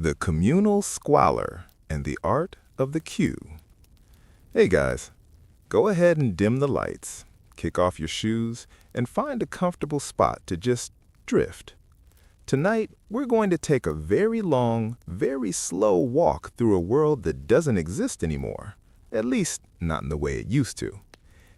The Communal Squalor and the Art of the Cue. Hey guys, go ahead and dim the lights, kick off your shoes, and find a comfortable spot to just drift. Tonight, we're going to take a very long, very slow walk through a world that doesn't exist anymore, at least not in the way it used to.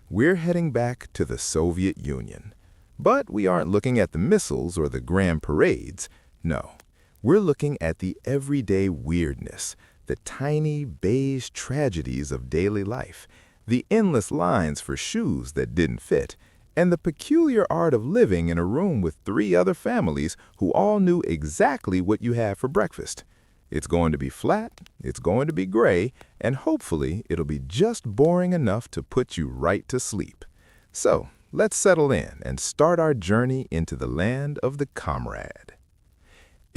We're heading back to the Soviet Union. But we aren't looking at the missiles or the grand parades. No, we're looking at the everyday weirdness, the tiny beige tragedies of daily life, the endless lines for shoes that didn't fit, and the peculiar art of living in a room with 3 other families who all knew exactly what you had for breakfast. It's going to be flat, it's going to be gray, and hopefully it'll be just boring enough to put you right to sleep. So, let's settle in and start our journey into the land of the comrade.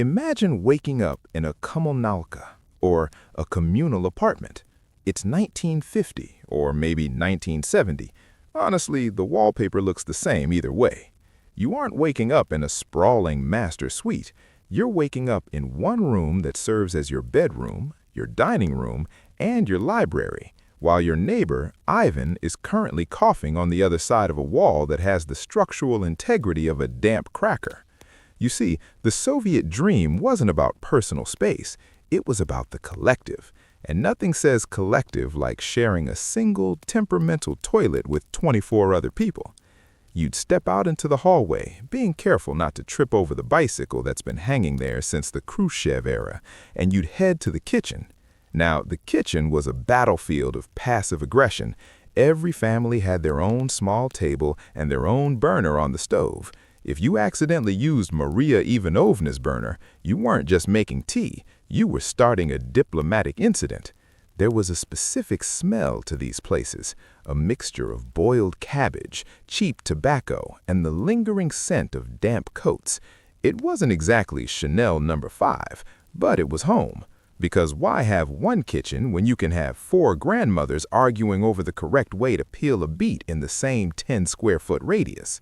Imagine waking up in a kommunalka, or a communal apartment. It's 1950, or maybe 1970. Honestly, the wallpaper looks the same either way. You aren't waking up in a sprawling master suite. You're waking up in one room that serves as your bedroom, your dining room, and your library, while your neighbor, Ivan, is currently coughing on the other side of a wall that has the structural integrity of a damp cracker. You see, the Soviet dream wasn't about personal space, it was about the collective. And nothing says collective like sharing a single temperamental toilet with 24 other people. You'd step out into the hallway, being careful not to trip over the bicycle that's been hanging there since the Khrushchev era, and you'd head to the kitchen. Now, the kitchen was a battlefield of passive aggression. Every family had their own small table and their own burner on the stove. If you accidentally used Maria Ivanovna's burner, you weren't just making tea, you were starting a diplomatic incident. There was a specific smell to these places, a mixture of boiled cabbage, cheap tobacco, and the lingering scent of damp coats. It wasn't exactly Chanel No. 5, but it was home. Because why have one kitchen when you can have 4 grandmothers arguing over the correct way to peel a beet in the same 10-square-foot radius?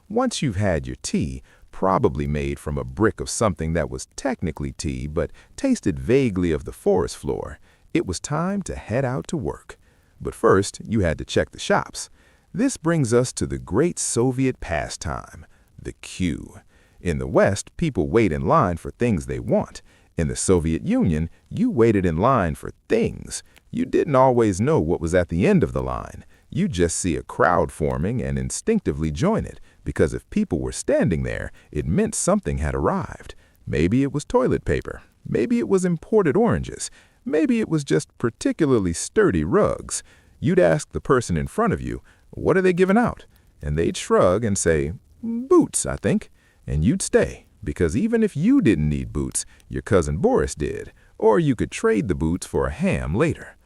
Once you've had your tea, probably made from a brick of something that was technically tea but tasted vaguely of the forest floor, it was time to head out to work. But first, you had to check the shops. This brings us to the great Soviet pastime, the queue. In the West, people wait in line for things they want. In the Soviet Union, you waited in line for things. You didn't always know what was at the end of the line. You just see a crowd forming and instinctively join it, because if people were standing there, it meant something had arrived. Maybe it was toilet paper. Maybe it was imported oranges. Maybe it was just particularly sturdy rugs. You'd ask the person in front of you, "What are they giving out?" And they'd shrug and say, "Boots, I think." And you'd stay, because even if you didn't need boots, your cousin Boris did, or you could trade the boots for a ham later.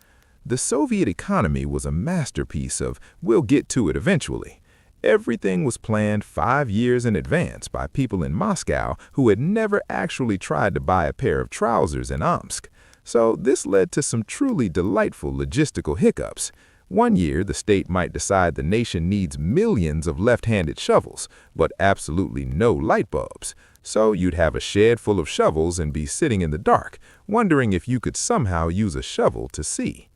The Soviet economy was a masterpiece of "we'll get to it eventually." Everything was planned 5 years in advance by people in Moscow who had never actually tried to buy a pair of trousers in Omsk. So this led to some truly delightful logistical hiccups. One year, the state might decide the nation needs millions of left-handed shovels, but absolutely no light bulbs. So you'd have a shed full of shovels and be sitting in the dark, wondering if you could somehow use a shovel to see.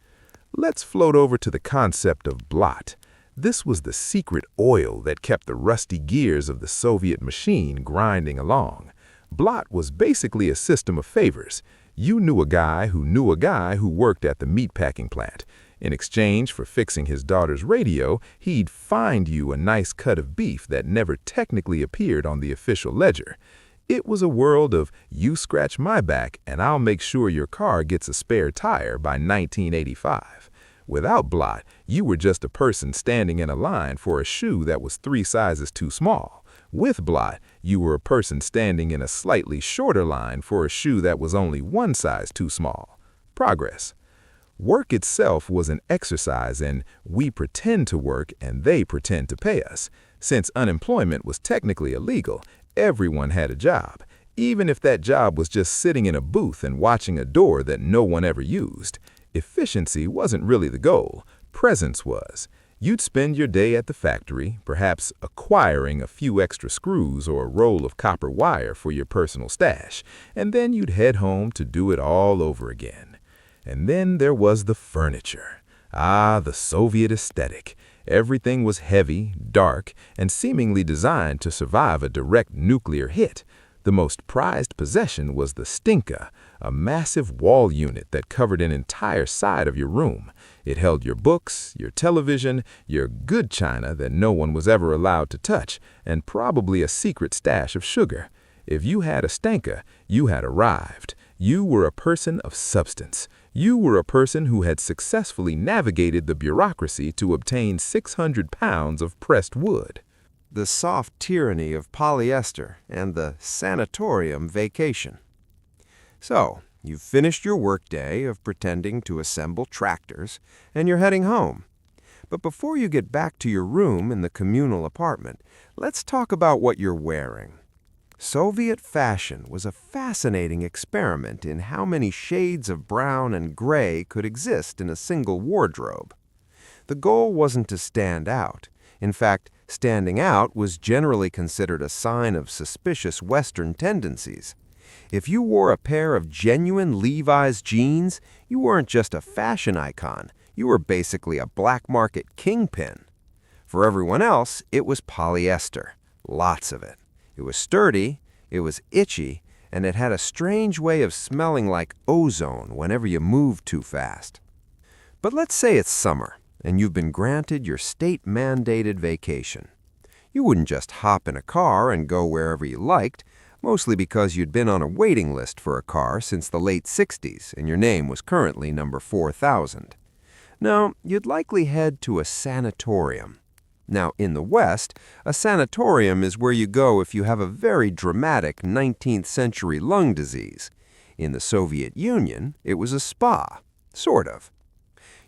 Let's float over to the concept of blot. This was the secret oil that kept the rusty gears of the Soviet machine grinding along. Blot was basically a system of favors. You knew a guy who knew a guy who worked at the meatpacking plant. In exchange for fixing his daughter's radio, he'd find you a nice cut of beef that never technically appeared on the official ledger. It was a world of you scratch my back and I'll make sure your car gets a spare tire by 1985. Without blot, you were just a person standing in a line for a shoe that was 3 sizes too small. With blot, you were a person standing in a slightly shorter line for a shoe that was only 1 size too small. Progress. Work itself was an exercise in we pretend to work and they pretend to pay us. Since unemployment was technically illegal, everyone had a job, even if that job was just sitting in a booth and watching a door that no one ever used. Efficiency wasn't really the goal. Presence was. You'd spend your day at the factory, perhaps acquiring a few extra screws or a roll of copper wire for your personal stash, and then you'd head home to do it all over again. And then there was the furniture. Ah, the Soviet aesthetic. Everything was heavy, dark, and seemingly designed to survive a direct nuclear hit. The most prized possession was the Stinka, a massive wall unit that covered an entire side of your room. It held your books, your television, your good china that no one was ever allowed to touch, and probably a secret stash of sugar. If you had a Stanka, you had arrived. You were a person of substance. You were a person who had successfully navigated the bureaucracy to obtain 600 pounds of pressed wood. The soft tyranny of polyester and the sanatorium vacation. So, you've finished your workday of pretending to assemble tractors, and you're heading home. But before you get back to your room in the communal apartment, let's talk about what you're wearing. Soviet fashion was a fascinating experiment in how many shades of brown and gray could exist in a single wardrobe. The goal wasn't to stand out. In fact, standing out was generally considered a sign of suspicious Western tendencies. If you wore a pair of genuine Levi's jeans, you weren't just a fashion icon, you were basically a black market kingpin. For everyone else, it was polyester, lots of it. It was sturdy, it was itchy, and it had a strange way of smelling like ozone whenever you moved too fast. But let's say it's summer, and you've been granted your state-mandated vacation. You wouldn't just hop in a car and go wherever you liked, mostly because you'd been on a waiting list for a car since the late 60s, and your name was currently number 4,000. No, you'd likely head to a sanatorium. Now, in the West, a sanatorium is where you go if you have a very dramatic 19th century lung disease. In the Soviet Union, it was a spa, sort of.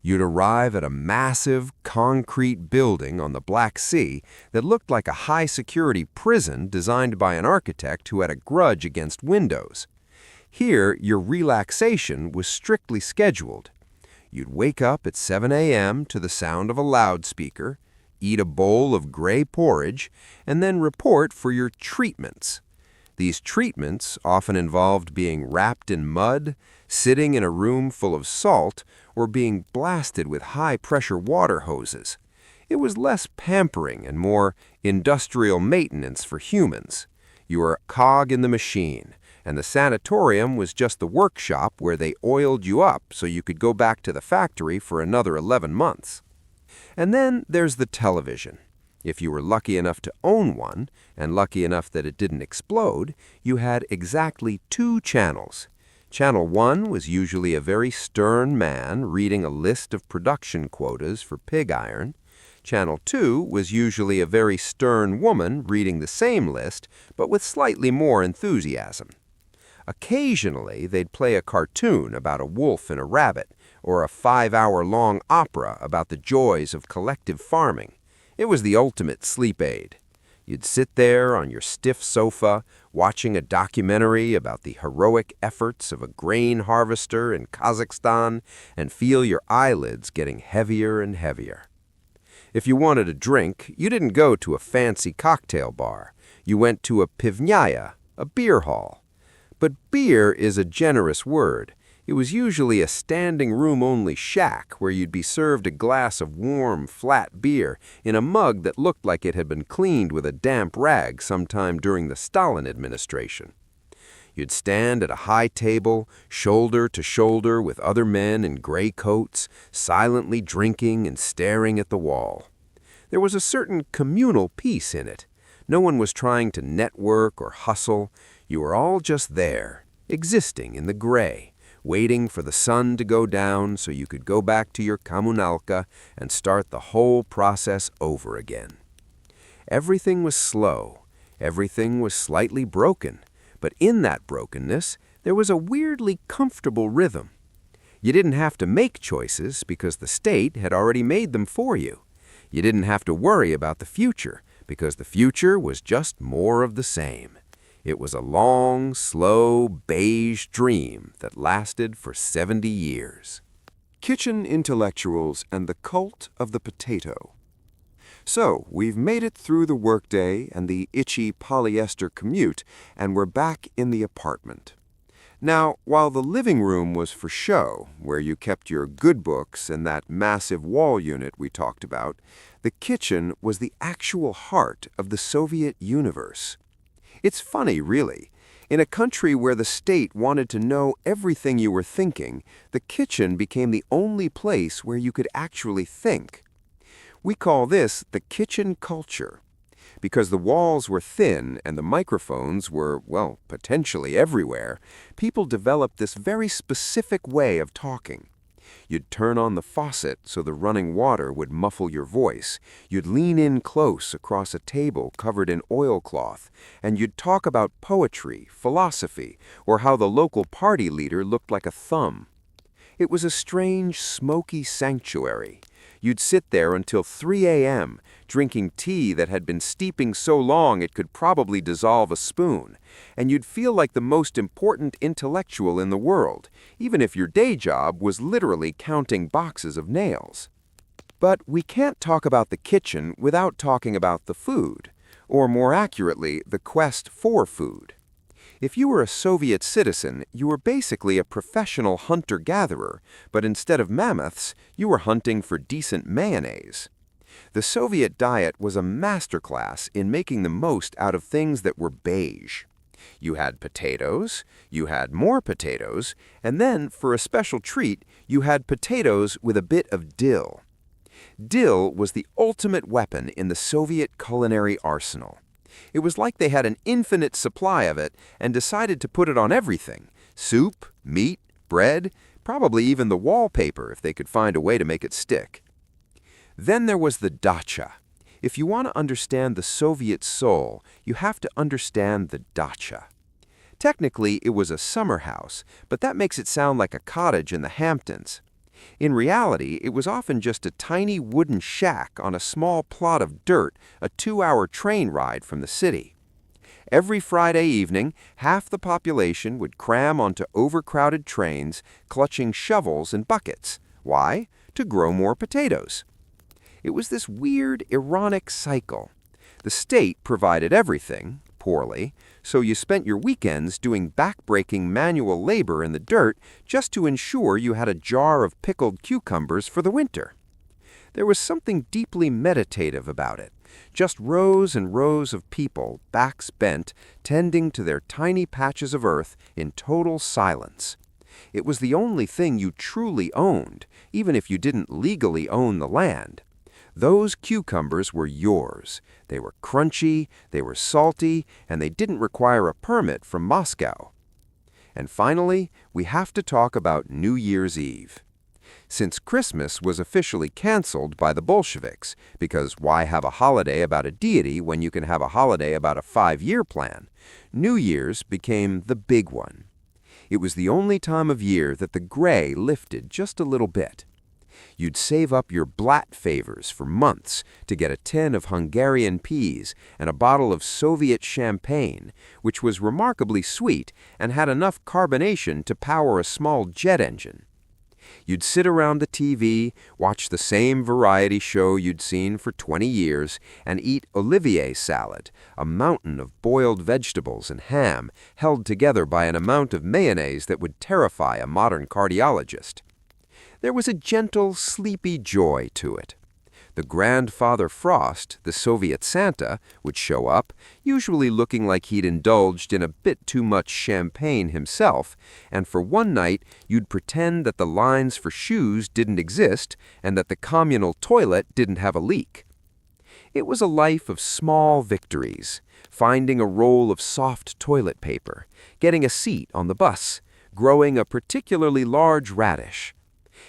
You'd arrive at a massive, concrete building on the Black Sea that looked like a high-security prison designed by an architect who had a grudge against windows. Here, your relaxation was strictly scheduled. You'd wake up at 7 a.m. to the sound of a loudspeaker, eat a bowl of gray porridge, and then report for your treatments. These treatments often involved being wrapped in mud, sitting in a room full of salt, or being blasted with high-pressure water hoses. It was less pampering and more industrial maintenance for humans. You were a cog in the machine, and the sanatorium was just the workshop where they oiled you up so you could go back to the factory for another 11 months. And then there's the television. If you were lucky enough to own one, and lucky enough that it didn't explode, you had exactly 2 channels. Channel 1 was usually a very stern man reading a list of production quotas for pig iron. Channel 2 was usually a very stern woman reading the same list, but with slightly more enthusiasm. Occasionally, they'd play a cartoon about a wolf and a rabbit, or a 5-hour-long opera about the joys of collective farming. It was the ultimate sleep aid. You'd sit there on your stiff sofa, watching a documentary about the heroic efforts of a grain harvester in Kazakhstan, and feel your eyelids getting heavier and heavier. If you wanted a drink, you didn't go to a fancy cocktail bar. You went to a pivnyaya, a beer hall. But beer is a generous word. It was usually a standing room-only shack where you'd be served a glass of warm, flat beer in a mug that looked like it had been cleaned with a damp rag sometime during the Stalin administration. You'd stand at a high table, shoulder to shoulder with other men in gray coats, silently drinking and staring at the wall. There was a certain communal peace in it. No one was trying to network or hustle. You were all just there, existing in the gray, waiting for the sun to go down so you could go back to your kommunalka and start the whole process over again. Everything was slow. Everything was slightly broken. But in that brokenness, there was a weirdly comfortable rhythm. You didn't have to make choices because the state had already made them for you. You didn't have to worry about the future because the future was just more of the same. It was a long, slow, beige dream that lasted for 70 years. Kitchen Intellectuals and the Cult of the Potato. So, we've made it through the workday and the itchy polyester commute, and we're back in the apartment. Now, while the living room was for show, where you kept your good books and that massive wall unit we talked about, the kitchen was the actual heart of the Soviet universe. It's funny, really. In a country where the state wanted to know everything you were thinking, the kitchen became the only place where you could actually think. We call this the kitchen culture. Because the walls were thin and the microphones were, well, potentially everywhere, people developed this very specific way of talking. You'd turn on the faucet so the running water would muffle your voice. You'd lean in close across a table covered in oilcloth, and you'd talk about poetry, philosophy, or how the local party leader looked like a thumb. It was a strange, smoky sanctuary. You'd sit there until 3 a.m., drinking tea that had been steeping so long it could probably dissolve a spoon, and you'd feel like the most important intellectual in the world, even if your day job was literally counting boxes of nails. But we can't talk about the kitchen without talking about the food, or more accurately, the quest for food. If you were a Soviet citizen, you were basically a professional hunter-gatherer, but instead of mammoths, you were hunting for decent mayonnaise. The Soviet diet was a masterclass in making the most out of things that were beige. You had potatoes, you had more potatoes, and then, for a special treat, you had potatoes with a bit of dill. Dill was the ultimate weapon in the Soviet culinary arsenal. It was like they had an infinite supply of it and decided to put it on everything: soup, meat, bread, probably even the wallpaper if they could find a way to make it stick. Then there was the dacha. If you want to understand the Soviet soul, you have to understand the dacha. Technically, it was a summer house, but that makes it sound like a cottage in the Hamptons. In reality, it was often just a tiny wooden shack on a small plot of dirt, a 2-hour train ride from the city. Every Friday evening, half the population would cram onto overcrowded trains, clutching shovels and buckets. Why? To grow more potatoes. It was this weird, ironic cycle. The state provided everything, poorly, so you spent your weekends doing backbreaking manual labor in the dirt just to ensure you had a jar of pickled cucumbers for the winter. There was something deeply meditative about it, just rows and rows of people, backs bent, tending to their tiny patches of earth in total silence. It was the only thing you truly owned, even if you didn't legally own the land. Those cucumbers were yours. They were crunchy, they were salty, and they didn't require a permit from Moscow. And finally, we have to talk about New Year's Eve. Since Christmas was officially canceled by the Bolsheviks, because why have a holiday about a deity when you can have a holiday about a 5-year plan, New Year's became the big one. It was the only time of year that the gray lifted just a little bit. You'd save up your blat favors for months to get a tin of Hungarian peas and a bottle of Soviet champagne, which was remarkably sweet and had enough carbonation to power a small jet engine. You'd sit around the TV, watch the same variety show you'd seen for 20 years, and eat Olivier salad, a mountain of boiled vegetables and ham held together by an amount of mayonnaise that would terrify a modern cardiologist. There was a gentle, sleepy joy to it. The grandfather Frost, the Soviet Santa, would show up, usually looking like he'd indulged in a bit too much champagne himself, and for one night you'd pretend that the lines for shoes didn't exist and that the communal toilet didn't have a leak. It was a life of small victories, finding a roll of soft toilet paper, getting a seat on the bus, growing a particularly large radish.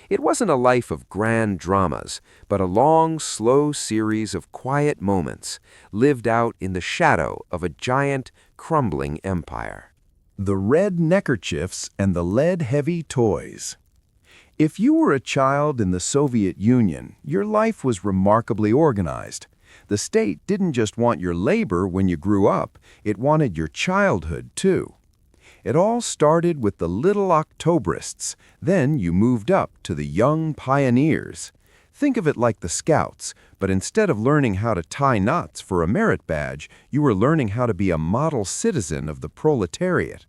It wasn't a life of grand dramas, but a long, slow series of quiet moments, lived out in the shadow of a giant, crumbling empire. The red neckerchiefs and the lead-heavy toys. If you were a child in the Soviet Union, your life was remarkably organized. The state didn't just want your labor when you grew up, it wanted your childhood, too. It all started with the little Octobrists, then you moved up to the young pioneers. Think of it like the Scouts, but instead of learning how to tie knots for a merit badge, you were learning how to be a model citizen of the proletariat.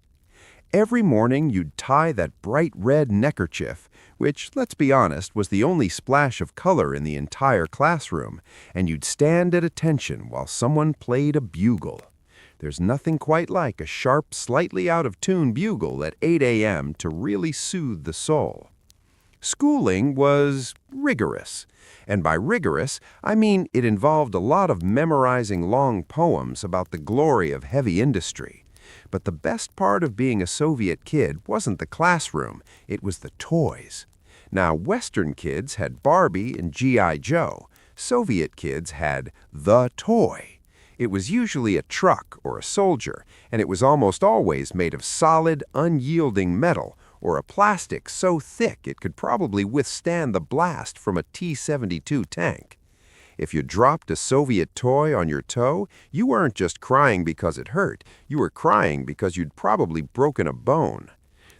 Every morning you'd tie that bright red neckerchief, which, let's be honest, was the only splash of color in the entire classroom, and you'd stand at attention while someone played a bugle. There's nothing quite like a sharp, slightly out-of-tune bugle at 8 a.m. to really soothe the soul. Schooling was rigorous, and by rigorous, I mean it involved a lot of memorizing long poems about the glory of heavy industry. But the best part of being a Soviet kid wasn't the classroom, it was the toys. Now, Western kids had Barbie and G.I. Joe. Soviet kids had the toy. It was usually a truck or a soldier, and it was almost always made of solid, unyielding metal or a plastic so thick it could probably withstand the blast from a T-72 tank. If you dropped a Soviet toy on your toe, you weren't just crying because it hurt, you were crying because you'd probably broken a bone.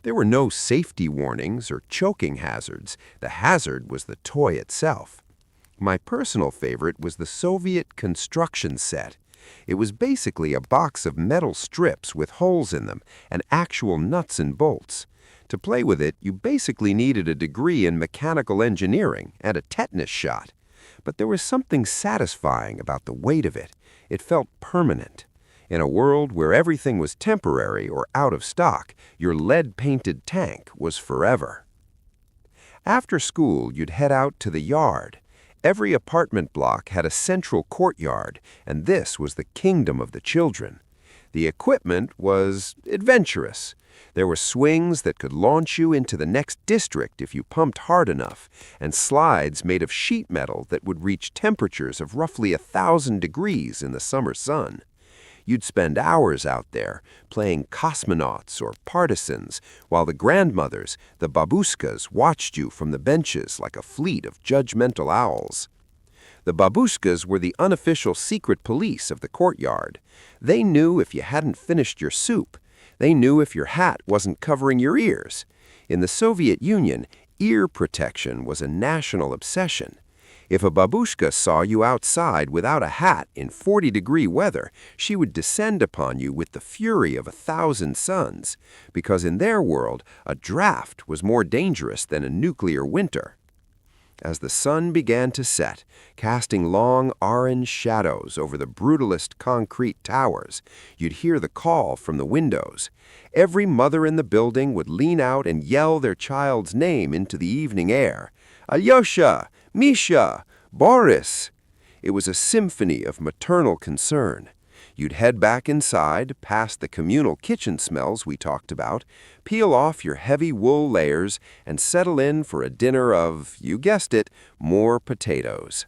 There were no safety warnings or choking hazards. The hazard was the toy itself. My personal favorite was the Soviet construction set. It was basically a box of metal strips with holes in them and actual nuts and bolts. To play with it, you basically needed a degree in mechanical engineering and a tetanus shot. But there was something satisfying about the weight of it. It felt permanent. In a world where everything was temporary or out of stock, your lead-painted tank was forever. After school, you'd head out to the yard. Every apartment block had a central courtyard, and this was the kingdom of the children. The equipment was adventurous. There were swings that could launch you into the next district if you pumped hard enough, and slides made of sheet metal that would reach temperatures of roughly 1,000 degrees in the summer sun. You'd spend hours out there playing cosmonauts or partisans, while the grandmothers, the babushkas, watched you from the benches like a fleet of judgmental owls. The babushkas were the unofficial secret police of the courtyard. They knew if you hadn't finished your soup. They knew if your hat wasn't covering your ears. In the Soviet Union, ear protection was a national obsession. If a babushka saw you outside without a hat in 40-degree weather, she would descend upon you with the fury of 1,000 suns, because in their world, a draft was more dangerous than a nuclear winter. As the sun began to set, casting long orange shadows over the brutalist concrete towers, you'd hear the call from the windows. Every mother in the building would lean out and yell their child's name into the evening air. Alyosha! Misha! Boris! It was a symphony of maternal concern. You'd head back inside, past the communal kitchen smells we talked about, peel off your heavy wool layers, and settle in for a dinner of, you guessed it, more potatoes.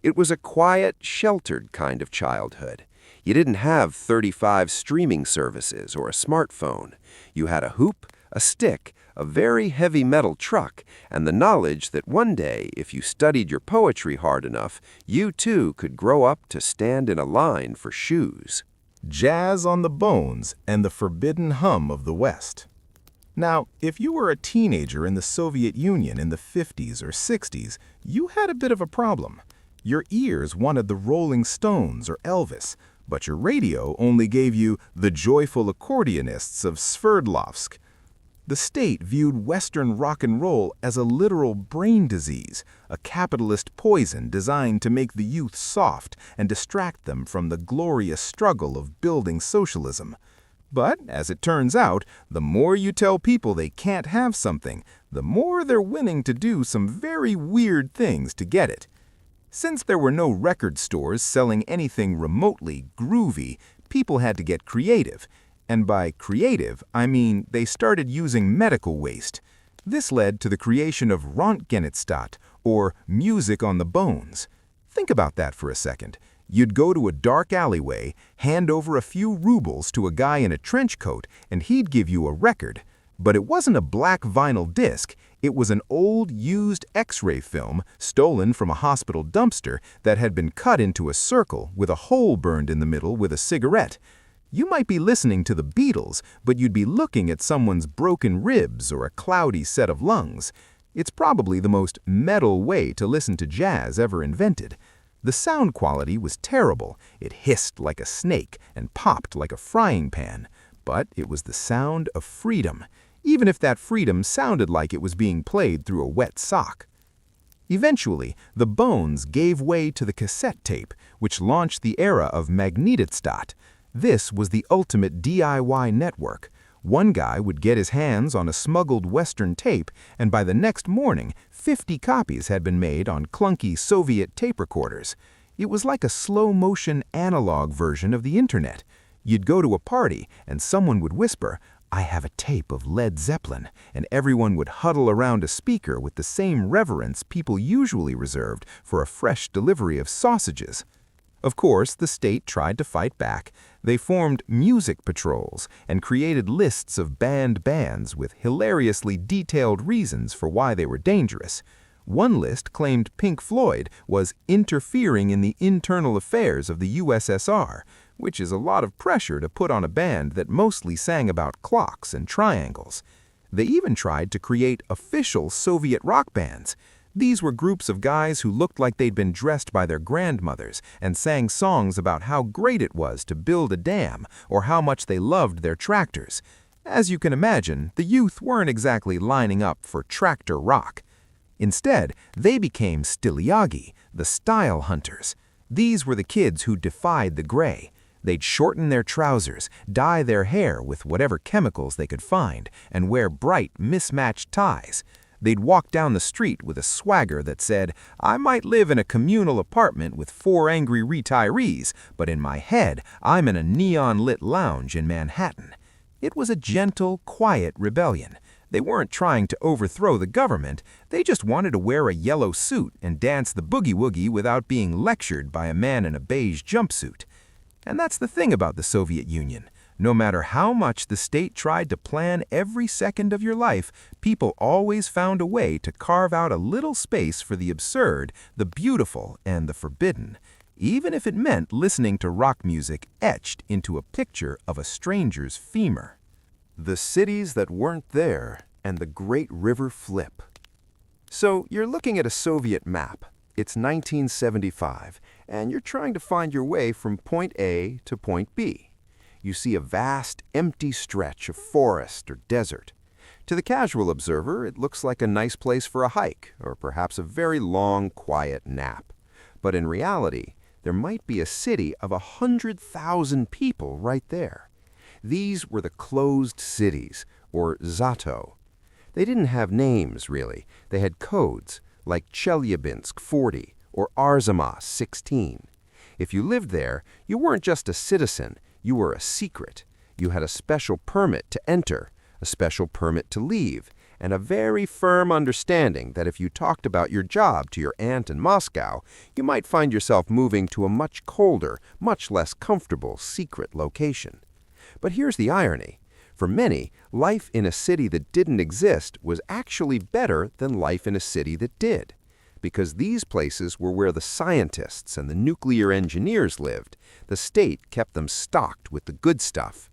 It was a quiet, sheltered kind of childhood. You didn't have 35 streaming services or a smartphone. You had a hoop, a stick, a very heavy metal truck, and the knowledge that one day, if you studied your poetry hard enough, you too could grow up to stand in a line for shoes. Jazz on the bones and the forbidden hum of the West. Now, if you were a teenager in the Soviet Union in the 50s or 60s, you had a bit of a problem. Your ears wanted the Rolling Stones or Elvis, but your radio only gave you the joyful accordionists of Sverdlovsk. The state viewed Western rock and roll as a literal brain disease, a capitalist poison designed to make the youth soft and distract them from the glorious struggle of building socialism. But, as it turns out, the more you tell people they can't have something, the more they're willing to do some very weird things to get it. Since there were no record stores selling anything remotely groovy, people had to get creative. And by creative, I mean they started using medical waste. This led to the creation of Röntgenstadt, or music on the bones. Think about that for a second. You'd go to a dark alleyway, hand over a few rubles to a guy in a trench coat, and he'd give you a record. But it wasn't a black vinyl disc. It was an old, used X-ray film stolen from a hospital dumpster that had been cut into a circle with a hole burned in the middle with a cigarette. You might be listening to the Beatles, but you'd be looking at someone's broken ribs or a cloudy set of lungs. It's probably the most metal way to listen to jazz ever invented. The sound quality was terrible. It hissed like a snake and popped like a frying pan. But it was the sound of freedom, even if that freedom sounded like it was being played through a wet sock. Eventually, the bones gave way to the cassette tape, which launched the era of Magnetostat. This was the ultimate DIY network. One guy would get his hands on a smuggled Western tape, and by the next morning, 50 copies had been made on clunky Soviet tape recorders. It was like a slow-motion analog version of the internet. You'd go to a party, and someone would whisper, "I have a tape of Led Zeppelin," and everyone would huddle around a speaker with the same reverence people usually reserved for a fresh delivery of sausages. Of course, the state tried to fight back. They formed music patrols and created lists of banned bands with hilariously detailed reasons for why they were dangerous. One list claimed Pink Floyd was interfering in the internal affairs of the USSR, which is a lot of pressure to put on a band that mostly sang about clocks and triangles. They even tried to create official Soviet rock bands. These were groups of guys who looked like they'd been dressed by their grandmothers and sang songs about how great it was to build a dam or how much they loved their tractors. As you can imagine, the youth weren't exactly lining up for tractor rock. Instead, they became Styliagi, the style hunters. These were the kids who defied the gray. They'd shorten their trousers, dye their hair with whatever chemicals they could find, and wear bright, mismatched ties. They'd walk down the street with a swagger that said, "I might live in a communal apartment with 4 angry retirees, but in my head, I'm in a neon-lit lounge in Manhattan." It was a gentle, quiet rebellion. They weren't trying to overthrow the government. They just wanted to wear a yellow suit and dance the boogie-woogie without being lectured by a man in a beige jumpsuit. And that's the thing about the Soviet Union. No matter how much the state tried to plan every second of your life, people always found a way to carve out a little space for the absurd, the beautiful, and the forbidden, even if it meant listening to rock music etched into a picture of a stranger's femur. The cities that weren't there and the Great River Flip. So you're looking at a Soviet map. It's 1975, and you're trying to find your way from point A to point B. You see a vast, empty stretch of forest or desert. To the casual observer, it looks like a nice place for a hike, or perhaps a very long, quiet nap. But in reality, there might be a city of 100,000 people right there. These were the closed cities, or Zato. They didn't have names, really. They had codes, like Chelyabinsk 40 or Arzamas 16. If you lived there, you weren't just a citizen, you were a secret. You had a special permit to enter, a special permit to leave, and a very firm understanding that if you talked about your job to your aunt in Moscow, you might find yourself moving to a much colder, much less comfortable secret location. But here's the irony. For many, life in a city that didn't exist was actually better than life in a city that did. Because these places were where the scientists and the nuclear engineers lived, the state kept them stocked with the good stuff.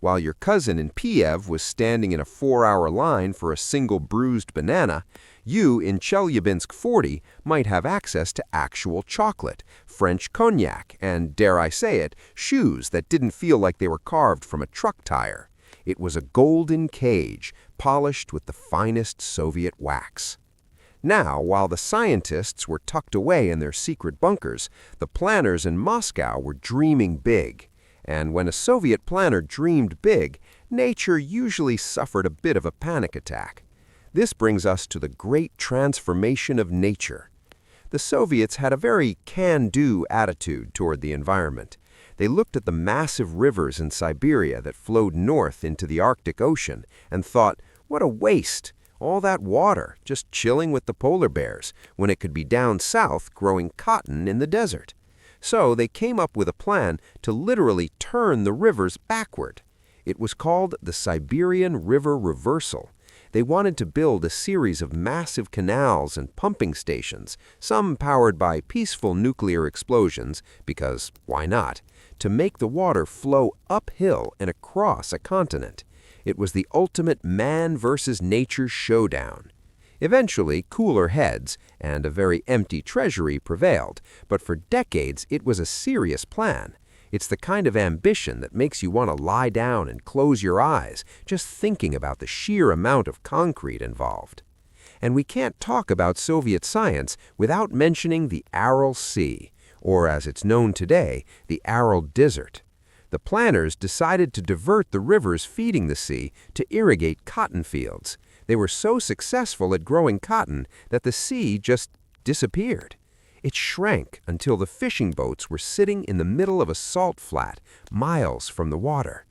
While your cousin in Kiev was standing in a 4-hour line for a single bruised banana, you in Chelyabinsk 40 might have access to actual chocolate, French cognac, and, dare I say it, shoes that didn't feel like they were carved from a truck tire. It was a golden cage, polished with the finest Soviet wax. Now, while the scientists were tucked away in their secret bunkers, the planners in Moscow were dreaming big. And when a Soviet planner dreamed big, nature usually suffered a bit of a panic attack. This brings us to the great transformation of nature. The Soviets had a very can-do attitude toward the environment. They looked at the massive rivers in Siberia that flowed north into the Arctic Ocean and thought, what a waste! All that water just chilling with the polar bears when it could be down south growing cotton in the desert. So they came up with a plan to literally turn the rivers backward. It was called the Siberian River Reversal. They wanted to build a series of massive canals and pumping stations, some powered by peaceful nuclear explosions, because why not, to make the water flow uphill and across a continent. It was the ultimate man versus nature showdown. Eventually, cooler heads and a very empty treasury prevailed, but for decades it was a serious plan. It's the kind of ambition that makes you want to lie down and close your eyes just thinking about the sheer amount of concrete involved. And we can't talk about Soviet science without mentioning the Aral Sea, or as it's known today, the Aral Desert. The planners decided to divert the rivers feeding the sea to irrigate cotton fields. They were so successful at growing cotton that the sea just disappeared. It shrank until the fishing boats were sitting in the middle of a salt flat, miles from the water.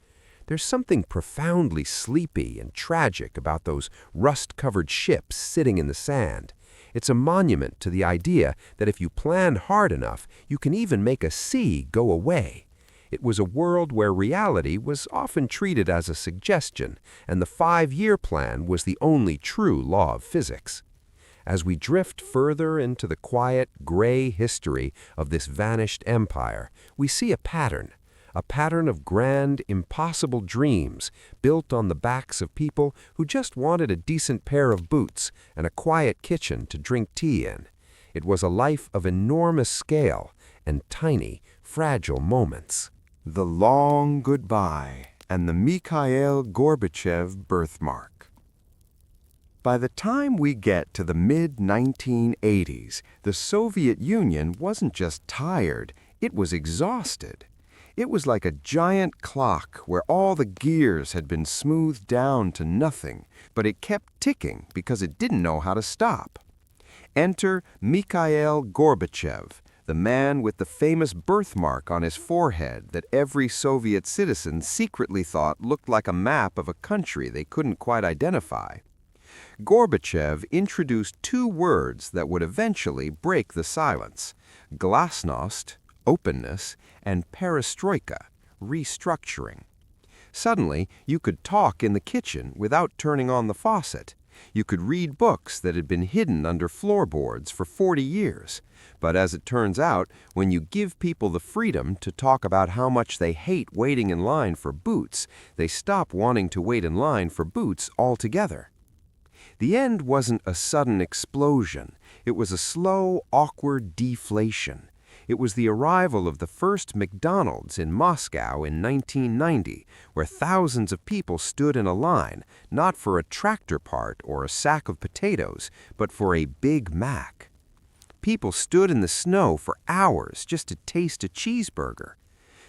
There's something profoundly sleepy and tragic about those rust-covered ships sitting in the sand. It's a monument to the idea that if you plan hard enough, you can even make a sea go away. It was a world where reality was often treated as a suggestion, and the 5-year plan was the only true law of physics. As we drift further into the quiet, gray history of this vanished empire, we see a pattern of grand, impossible dreams built on the backs of people who just wanted a decent pair of boots and a quiet kitchen to drink tea in. It was a life of enormous scale and tiny, fragile moments. The long goodbye and the Mikhail Gorbachev birthmark. By the time we get to the mid-1980s, the Soviet Union wasn't just tired, it was exhausted. It was like a giant clock where all the gears had been smoothed down to nothing, but it kept ticking because it didn't know how to stop. Enter Mikhail Gorbachev, the man with the famous birthmark on his forehead that every Soviet citizen secretly thought looked like a map of a country they couldn't quite identify. Gorbachev introduced 2 words that would eventually break the silence: glasnost, openness, and perestroika, restructuring. Suddenly, you could talk in the kitchen without turning on the faucet. You could read books that had been hidden under floorboards for 40 years. But as it turns out, when you give people the freedom to talk about how much they hate waiting in line for boots, they stop wanting to wait in line for boots altogether. The end wasn't a sudden explosion. It was a slow, awkward deflation. It was the arrival of the first McDonald's in Moscow in 1990, where thousands of people stood in a line, not for a tractor part or a sack of potatoes, but for a Big Mac. People stood in the snow for hours just to taste a cheeseburger.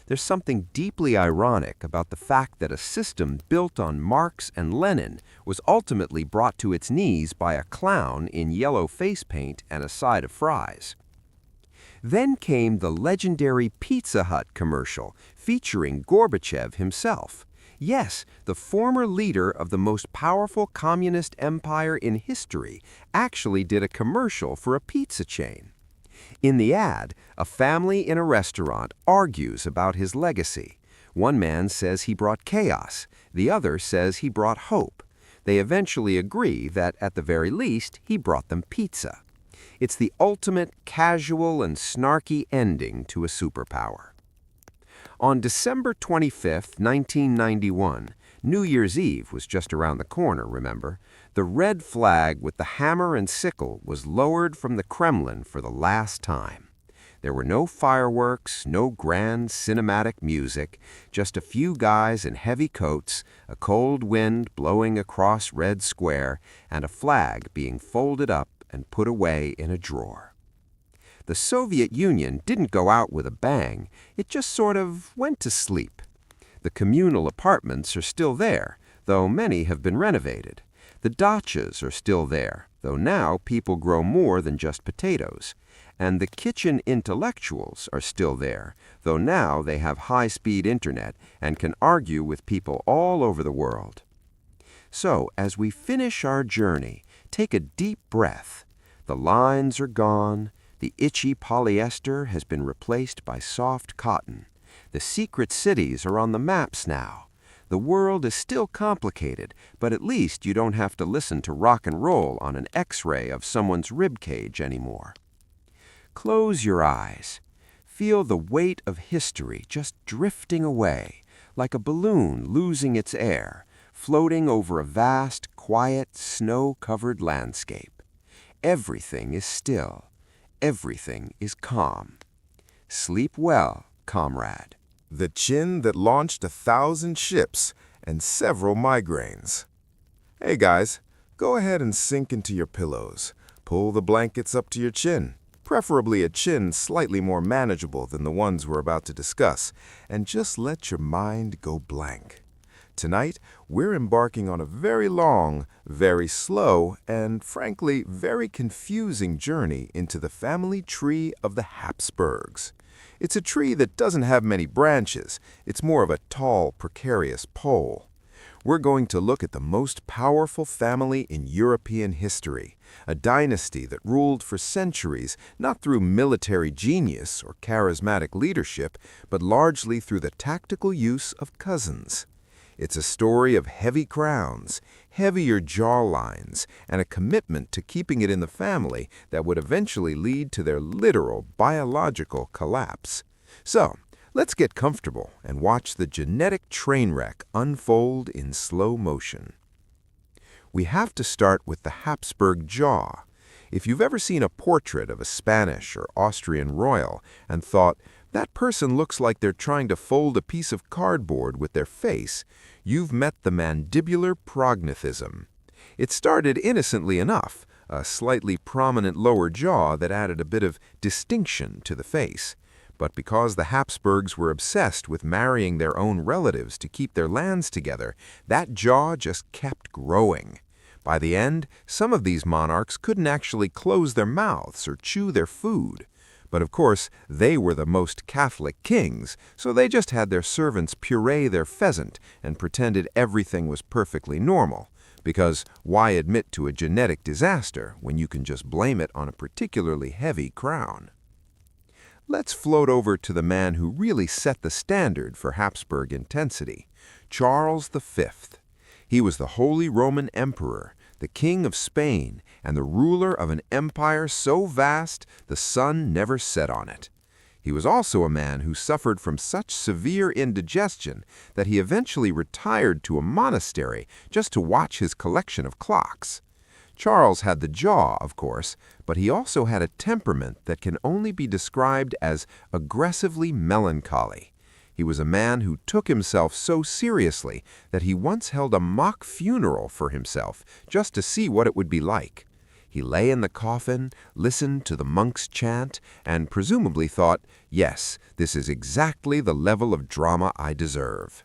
There's something deeply ironic about the fact that a system built on Marx and Lenin was ultimately brought to its knees by a clown in yellow face paint and a side of fries. Then came the legendary Pizza Hut commercial featuring Gorbachev himself. Yes, the former leader of the most powerful communist empire in history actually did a commercial for a pizza chain. In the ad, a family in a restaurant argues about his legacy. One man says he brought chaos. The other says he brought hope. They eventually agree that, at the very least, he brought them pizza. It's the ultimate casual and snarky ending to a superpower. On December 25, 1991, New Year's Eve was just around the corner, remember? The red flag with the hammer and sickle was lowered from the Kremlin for the last time. There were no fireworks, no grand cinematic music, just a few guys in heavy coats, a cold wind blowing across Red Square, and a flag being folded up and put away in a drawer. The Soviet Union didn't go out with a bang, it just sort of went to sleep. The communal apartments are still there, though many have been renovated. The dachas are still there, though now people grow more than just potatoes. And the kitchen intellectuals are still there, though now they have high-speed internet and can argue with people all over the world. So, as we finish our journey, take a deep breath. The lines are gone. The itchy polyester has been replaced by soft cotton. The secret cities are on the maps now. The world is still complicated, but at least you don't have to listen to rock and roll on an X-ray of someone's rib cage anymore. Close your eyes. Feel the weight of history just drifting away, like a balloon losing its air, floating over a vast, quiet, snow-covered landscape. Everything is still. Everything is calm. Sleep well, comrade. The chin that launched 1,000 ships and several migraines. Hey guys, go ahead and sink into your pillows. Pull the blankets up to your chin, preferably a chin slightly more manageable than the ones we're about to discuss, and just let your mind go blank. Tonight, we're embarking on a very long, very slow, and frankly, very confusing journey into the family tree of the Habsburgs. It's a tree that doesn't have many branches. It's more of a tall, precarious pole. We're going to look at the most powerful family in European history, a dynasty that ruled for centuries not through military genius or charismatic leadership, but largely through the tactical use of cousins. It's a story of heavy crowns, heavier jawlines, and a commitment to keeping it in the family that would eventually lead to their literal biological collapse. So, let's get comfortable and watch the genetic train wreck unfold in slow motion. We have to start with the Habsburg jaw. If you've ever seen a portrait of a Spanish or Austrian royal and thought, that person looks like they're trying to fold a piece of cardboard with their face, you've met the mandibular prognathism. It started innocently enough, a slightly prominent lower jaw that added a bit of distinction to the face. But because the Habsburgs were obsessed with marrying their own relatives to keep their lands together, that jaw just kept growing. By the end, some of these monarchs couldn't actually close their mouths or chew their food. But of course, they were the most Catholic kings, so they just had their servants puree their pheasant and pretended everything was perfectly normal. Because why admit to a genetic disaster when you can just blame it on a particularly heavy crown? Let's float over to the man who really set the standard for Habsburg intensity, Charles V. He was the Holy Roman Emperor, the King of Spain, and the ruler of an empire so vast the sun never set on it. He was also a man who suffered from such severe indigestion that he eventually retired to a monastery just to watch his collection of clocks. Charles had the jaw, of course, but he also had a temperament that can only be described as aggressively melancholy. He was a man who took himself so seriously that he once held a mock funeral for himself just to see what it would be like. He lay in the coffin, listened to the monks chant, and presumably thought, yes, this is exactly the level of drama I deserve.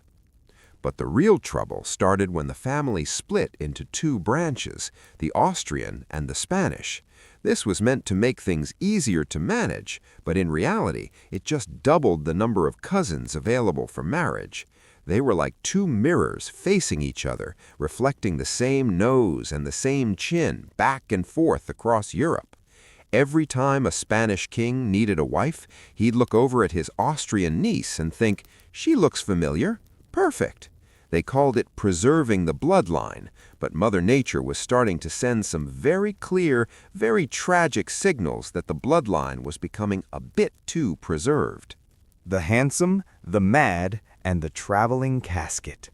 But the real trouble started when the family split into two branches, the Austrian and the Spanish. This was meant to make things easier to manage, but in reality, it just doubled the number of cousins available for marriage. They were like two mirrors facing each other, reflecting the same nose and the same chin back and forth across Europe. Every time a Spanish king needed a wife, he'd look over at his Austrian niece and think, she looks familiar. Perfect. They called it preserving the bloodline, but Mother Nature was starting to send some very clear, very tragic signals that the bloodline was becoming a bit too preserved. The handsome, the mad, and the traveling casket.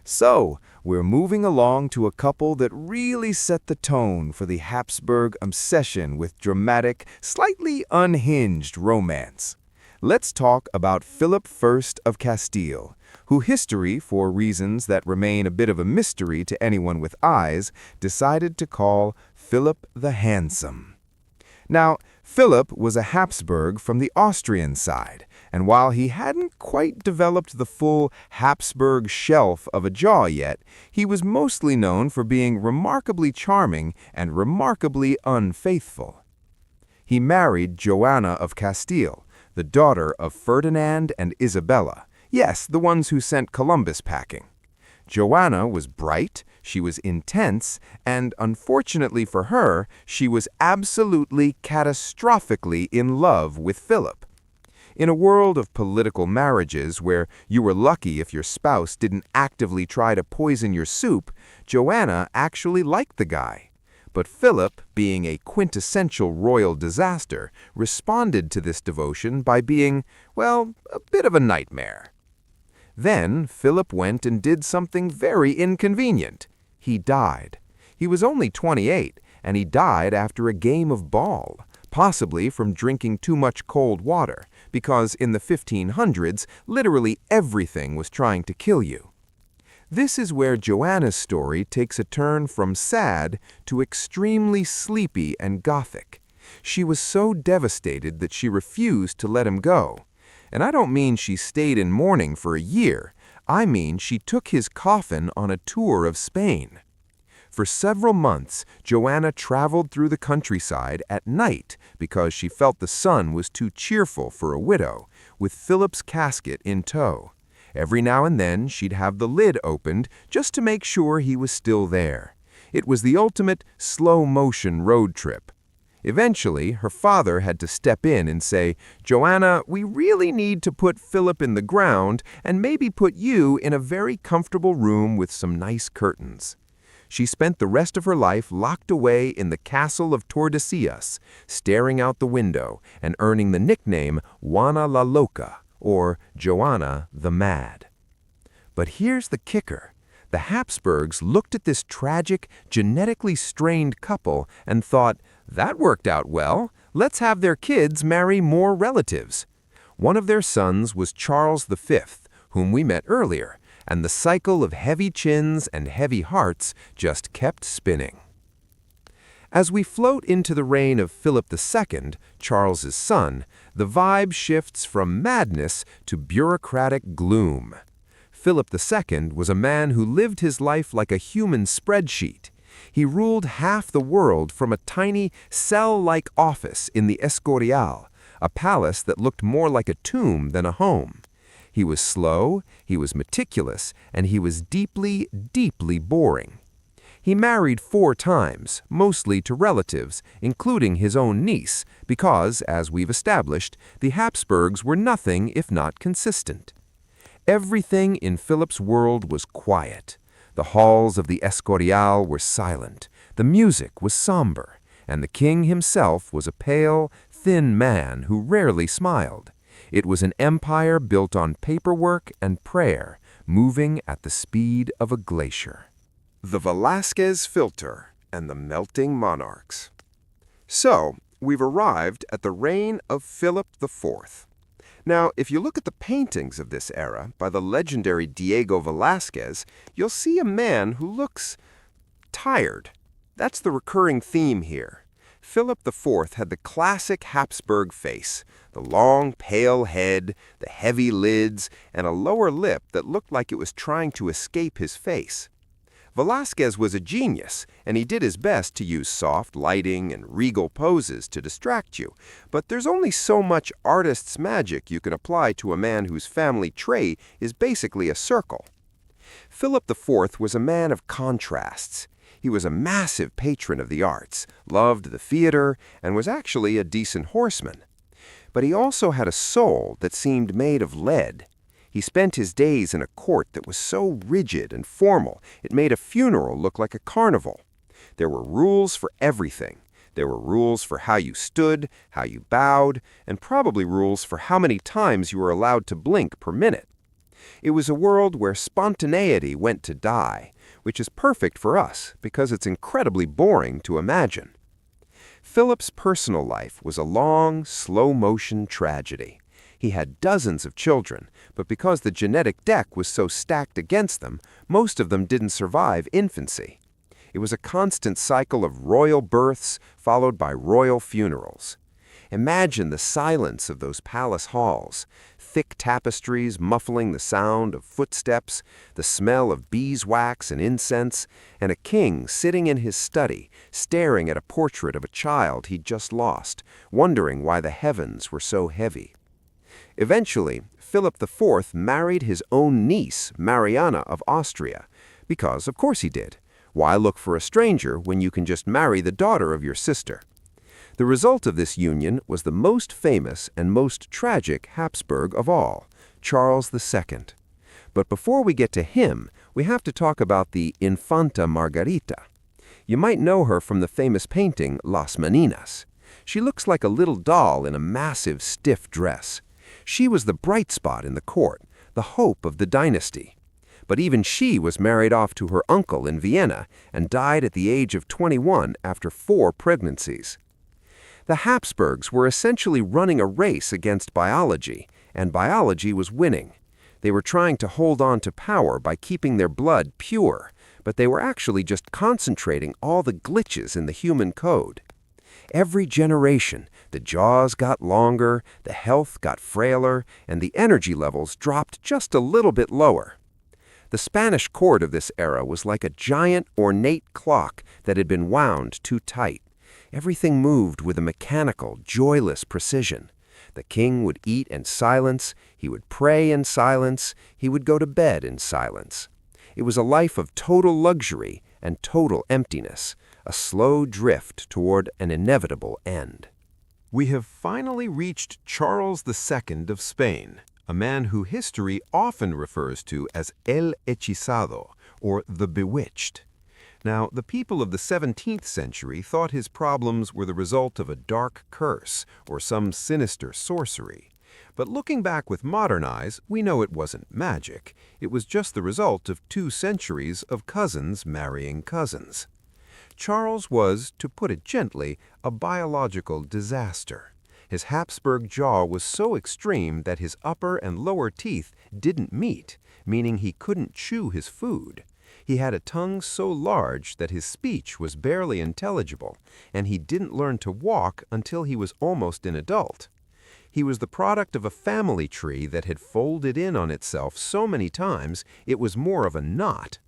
So, we're moving along to a couple that really set the tone for the Habsburg obsession with dramatic, slightly unhinged romance. Let's talk about Philip I of Castile, who history, for reasons that remain a bit of a mystery to anyone with eyes, decided to call Philip the Handsome. Now, Philip was a Habsburg from the Austrian side, and while he hadn't quite developed the full Habsburg shelf of a jaw yet, he was mostly known for being remarkably charming and remarkably unfaithful. He married Joanna of Castile, the daughter of Ferdinand and Isabella. Yes, the ones who sent Columbus packing. Joanna was bright, she was intense, and unfortunately for her, she was absolutely catastrophically in love with Philip. In a world of political marriages where you were lucky if your spouse didn't actively try to poison your soup, Joanna actually liked the guy. But Philip, being a quintessential royal disaster, responded to this devotion by being, well, a bit of a nightmare. Then Philip went and did something very inconvenient. He died. He was only 28, and he died after a game of ball, possibly from drinking too much cold water, because in the 1500s, literally everything was trying to kill you. This is where Joanna's story takes a turn from sad to extremely sleepy and gothic. She was so devastated that she refused to let him go. And I don't mean she stayed in mourning for a year. I mean she took his coffin on a tour of Spain. For several months, Joanna traveled through the countryside at night because she felt the sun was too cheerful for a widow, with Philip's casket in tow. Every now and then, she'd have the lid opened just to make sure he was still there. It was the ultimate slow-motion road trip. Eventually, her father had to step in and say, "Joanna, we really need to put Philip in the ground and maybe put you in a very comfortable room with some nice curtains." She spent the rest of her life locked away in the castle of Tordesillas, staring out the window and earning the nickname Juana la Loca, or Joanna the Mad. But here's the kicker. The Habsburgs looked at this tragic, genetically strained couple and thought, that worked out well. Let's have their kids marry more relatives. One of their sons was Charles V, whom we met earlier, and the cycle of heavy chins and heavy hearts just kept spinning. As we float into the reign of Philip II, Charles's son, the vibe shifts from madness to bureaucratic gloom. Philip II was a man who lived his life like a human spreadsheet. He ruled half the world from a tiny, cell-like office in the Escorial, a palace that looked more like a tomb than a home. He was slow, he was meticulous, and he was deeply, deeply boring. He married 4 times, mostly to relatives, including his own niece, because, as we've established, the Habsburgs were nothing if not consistent. Everything in Philip's world was quiet. The halls of the Escorial were silent, the music was somber, and the king himself was a pale, thin man who rarely smiled. It was an empire built on paperwork and prayer, moving at the speed of a glacier. The Velasquez Filter and the Melting Monarchs. So, we've arrived at the reign of Philip IV. Now, if you look at the paintings of this era by the legendary Diego Velázquez, you'll see a man who looks tired. That's the recurring theme here. Philip IV had the classic Habsburg face, the long, pale head, the heavy lids, and a lower lip that looked like it was trying to escape his face. Velázquez was a genius, and he did his best to use soft lighting and regal poses to distract you, but there's only so much artist's magic you can apply to a man whose family tree is basically a circle. Philip IV was a man of contrasts. He was a massive patron of the arts, loved the theater, and was actually a decent horseman. But he also had a soul that seemed made of lead. He spent his days in a court that was so rigid and formal, it made a funeral look like a carnival. There were rules for everything. There were rules for how you stood, how you bowed, and probably rules for how many times you were allowed to blink per minute. It was a world where spontaneity went to die, which is perfect for us because it's incredibly boring to imagine. Philip's personal life was a long, slow-motion tragedy. He had dozens of children, but because the genetic deck was so stacked against them, most of them didn't survive infancy. It was a constant cycle of royal births followed by royal funerals. Imagine the silence of those palace halls, thick tapestries muffling the sound of footsteps, the smell of beeswax and incense, and a king sitting in his study, staring at a portrait of a child he'd just lost, wondering why the heavens were so heavy. Eventually, Philip IV married his own niece, Mariana of Austria, because of course he did. Why look for a stranger when you can just marry the daughter of your sister? The result of this union was the most famous and most tragic Habsburg of all, Charles II. But before we get to him, we have to talk about the Infanta Margarita. You might know her from the famous painting Las Meninas. She looks like a little doll in a massive, stiff dress. She was the bright spot in the court, the hope of the dynasty. But even she was married off to her uncle in Vienna and died at the age of 21 after 4 pregnancies. The Habsburgs were essentially running a race against biology, and biology was winning. They were trying to hold on to power by keeping their blood pure, but they were actually just concentrating all the glitches in the human code. Every generation, the jaws got longer, the health got frailer, and the energy levels dropped just a little bit lower. The Spanish court of this era was like a giant, ornate clock that had been wound too tight. Everything moved with a mechanical, joyless precision. The king would eat in silence, he would pray in silence, he would go to bed in silence. It was a life of total luxury and total emptiness, a slow drift toward an inevitable end. We have finally reached Charles II of Spain, a man who history often refers to as El Hechizado, or the Bewitched. Now, the people of the 17th century thought his problems were the result of a dark curse or some sinister sorcery. But looking back with modern eyes, we know it wasn't magic. It was just the result of 2 centuries of cousins marrying cousins. Charles was, to put it gently, a biological disaster. His Habsburg jaw was so extreme that his upper and lower teeth didn't meet, meaning he couldn't chew his food. He had a tongue so large that his speech was barely intelligible, and he didn't learn to walk until he was almost an adult. He was the product of a family tree that had folded in on itself so many times it was more of a knot.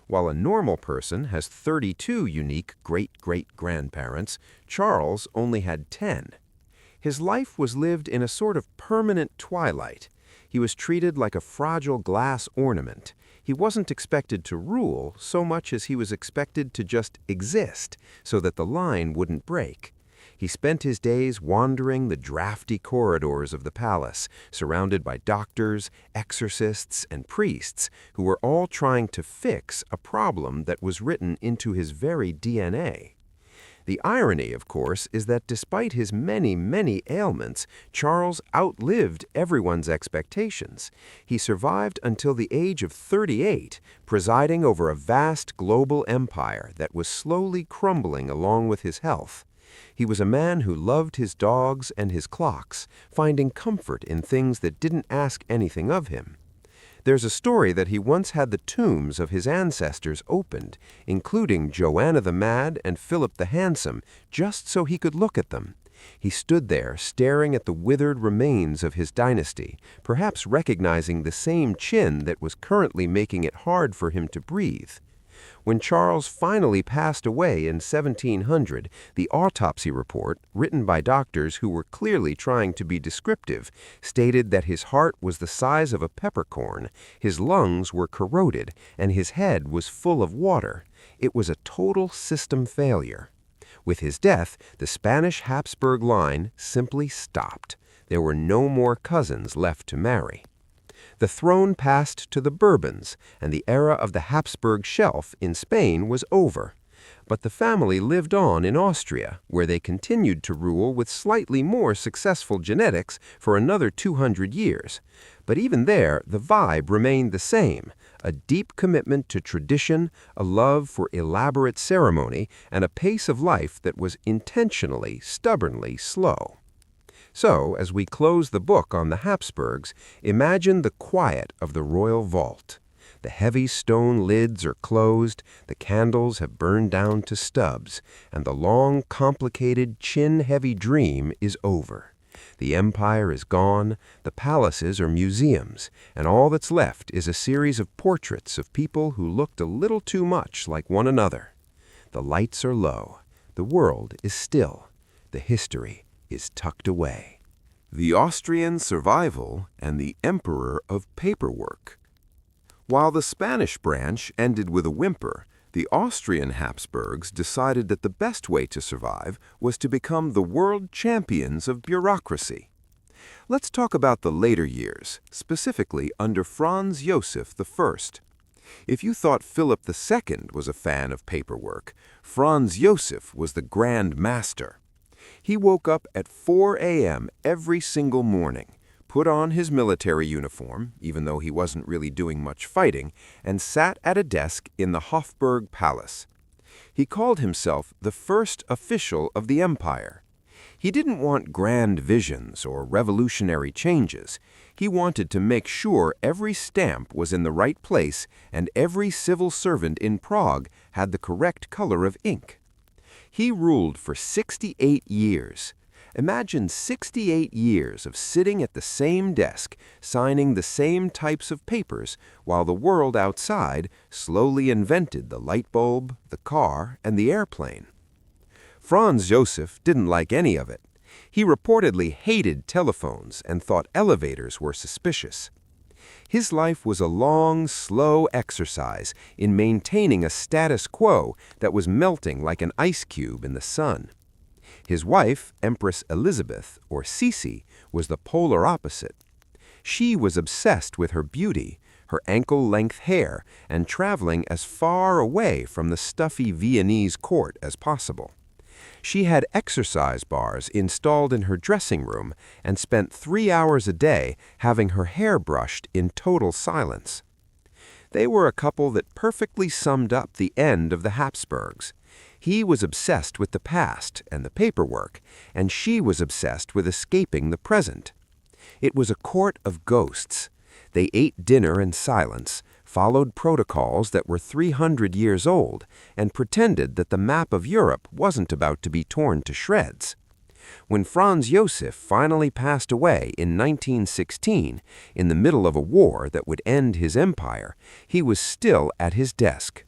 While a normal person has 32 unique great-great-grandparents, Charles only had 10. His life was lived in a sort of permanent twilight. He was treated like a fragile glass ornament. He wasn't expected to rule so much as he was expected to just exist so that the line wouldn't break. He spent his days wandering the drafty corridors of the palace, surrounded by doctors, exorcists, and priests who were all trying to fix a problem that was written into his very DNA. The irony, of course, is that despite his many, many ailments, Charles outlived everyone's expectations. He survived until the age of 38, presiding over a vast global empire that was slowly crumbling along with his health. He was a man who loved his dogs and his clocks, finding comfort in things that didn't ask anything of him. There's a story that he once had the tombs of his ancestors opened, including Joanna the Mad and Philip the Handsome, just so he could look at them. He stood there staring at the withered remains of his dynasty, perhaps recognizing the same chin that was currently making it hard for him to breathe. When Charles finally passed away in 1700, the autopsy report, written by doctors who were clearly trying to be descriptive, stated that his heart was the size of a peppercorn, his lungs were corroded, and his head was full of water. It was a total system failure. With his death, the Spanish Habsburg line simply stopped. There were no more cousins left to marry. The throne passed to the Bourbons, and the era of the Habsburg shelf in Spain was over. But the family lived on in Austria, where they continued to rule with slightly more successful genetics for another 200 years. But even there, the vibe remained the same, a deep commitment to tradition, a love for elaborate ceremony, and a pace of life that was intentionally, stubbornly slow. So, as we close the book on the Habsburgs, imagine the quiet of the royal vault. The heavy stone lids are closed, the candles have burned down to stubs, and the long, complicated, chin-heavy dream is over. The empire is gone, the palaces are museums, and all that's left is a series of portraits of people who looked a little too much like one another. The lights are low, the world is still, the history is tucked away. The Austrian Survival and the Emperor of Paperwork. While the Spanish branch ended with a whimper, the Austrian Habsburgs decided that the best way to survive was to become the world champions of bureaucracy. Let's talk about the later years, specifically under Franz Joseph I. If you thought Philip II was a fan of paperwork, Franz Joseph was the grand master. He woke up at 4 a.m. every single morning, put on his military uniform, even though he wasn't really doing much fighting, and sat at a desk in the Hofburg Palace. He called himself the first official of the empire. He didn't want grand visions or revolutionary changes. He wanted to make sure every stamp was in the right place and every civil servant in Prague had the correct color of ink. He ruled for 68 years. Imagine 68 years of sitting at the same desk, signing the same types of papers, while the world outside slowly invented the light bulb, the car, and the airplane. Franz Josef didn't like any of it. He reportedly hated telephones and thought elevators were suspicious. His life was a long, slow exercise in maintaining a status quo that was melting like an ice cube in the sun. His wife, Empress Elizabeth, or Sisi, was the polar opposite. She was obsessed with her beauty, her ankle-length hair, and traveling as far away from the stuffy Viennese court as possible. She had exercise bars installed in her dressing room and spent 3 hours a day having her hair brushed in total silence. They were a couple that perfectly summed up the end of the Habsburgs. He was obsessed with the past and the paperwork, and she was obsessed with escaping the present. It was a court of ghosts. They ate dinner in silence, followed protocols that were 300 years old, and pretended that the map of Europe wasn't about to be torn to shreds. When Franz Josef finally passed away in 1916, in the middle of a war that would end his empire, he was still at his desk.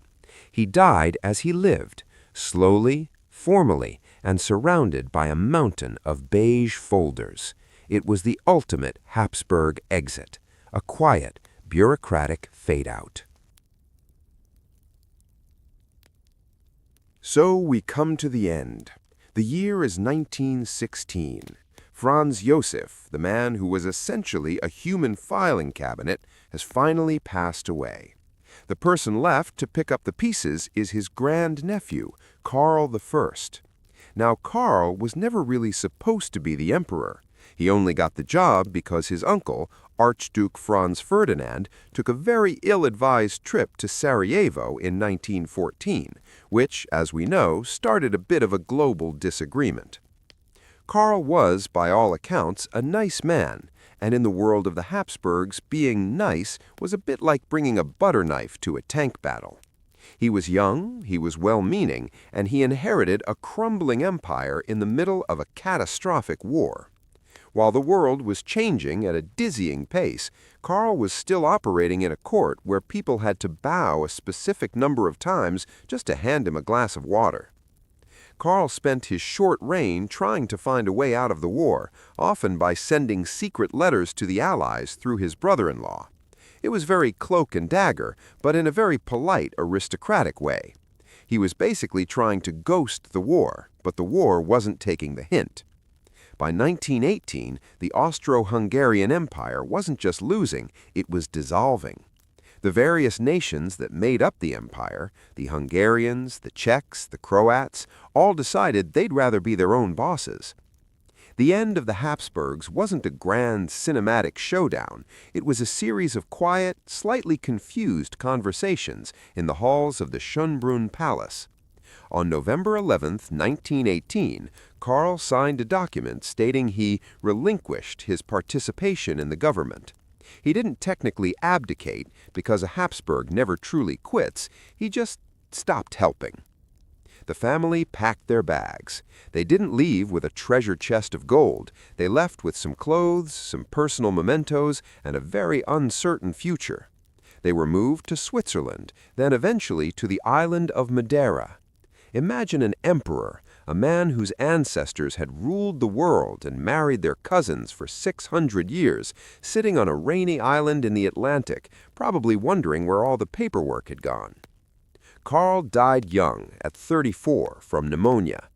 He died as he lived, slowly, formally, and surrounded by a mountain of beige folders. It was the ultimate Habsburg exit, a quiet, bureaucratic fade-out. So we come to the end. The year is 1916. Franz Josef, the man who was essentially a human filing cabinet, has finally passed away. The person left to pick up the pieces is his grandnephew, Karl I. Now, Karl was never really supposed to be the emperor. He only got the job because his uncle, Archduke Franz Ferdinand, took a very ill-advised trip to Sarajevo in 1914, which, as we know, started a bit of a global disagreement. Karl was, by all accounts, a nice man, and in the world of the Habsburgs, being nice was a bit like bringing a butter knife to a tank battle. He was young, he was well-meaning, and he inherited a crumbling empire in the middle of a catastrophic war. While the world was changing at a dizzying pace, Karl was still operating in a court where people had to bow a specific number of times just to hand him a glass of water. Karl spent his short reign trying to find a way out of the war, often by sending secret letters to the Allies through his brother-in-law. It was very cloak and dagger, but in a very polite, aristocratic way. He was basically trying to ghost the war, but the war wasn't taking the hint. By 1918, the Austro-Hungarian Empire wasn't just losing, it was dissolving. The various nations that made up the empire, the Hungarians, the Czechs, the Croats, all decided they'd rather be their own bosses. The end of the Habsburgs wasn't a grand cinematic showdown. It was a series of quiet, slightly confused conversations in the halls of the Schönbrunn Palace. On November 11, 1918, Karl signed a document stating he relinquished his participation in the government. He didn't technically abdicate because a Habsburg never truly quits, he just stopped helping. The family packed their bags. They didn't leave with a treasure chest of gold. They left with some clothes, some personal mementos, and a very uncertain future. They were moved to Switzerland, then eventually to the island of Madeira. Imagine an emperor, a man whose ancestors had ruled the world and married their cousins for 600 years, sitting on a rainy island in the Atlantic, probably wondering where all the paperwork had gone. Karl died young, at 34, from pneumonia.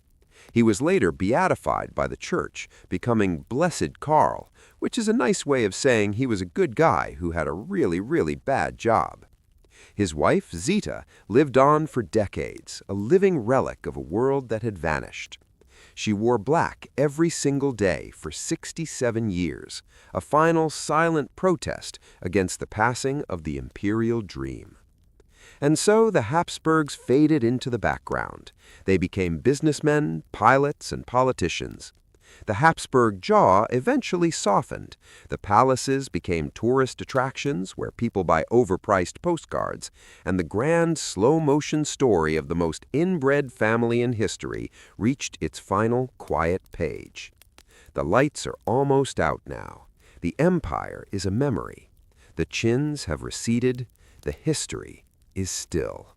He was later beatified by the church, becoming Blessed Karl, which is a nice way of saying he was a good guy who had a really, really bad job. His wife, Zita, lived on for decades, a living relic of a world that had vanished. She wore black every single day for 67 years, a final silent protest against the passing of the imperial dream. And so the Habsburgs faded into the background. They became businessmen, pilots, and politicians. The Habsburg jaw eventually softened. The palaces became tourist attractions where people buy overpriced postcards, and the grand slow-motion story of the most inbred family in history reached its final quiet page. The lights are almost out now. The empire is a memory. The chins have receded. The history is still.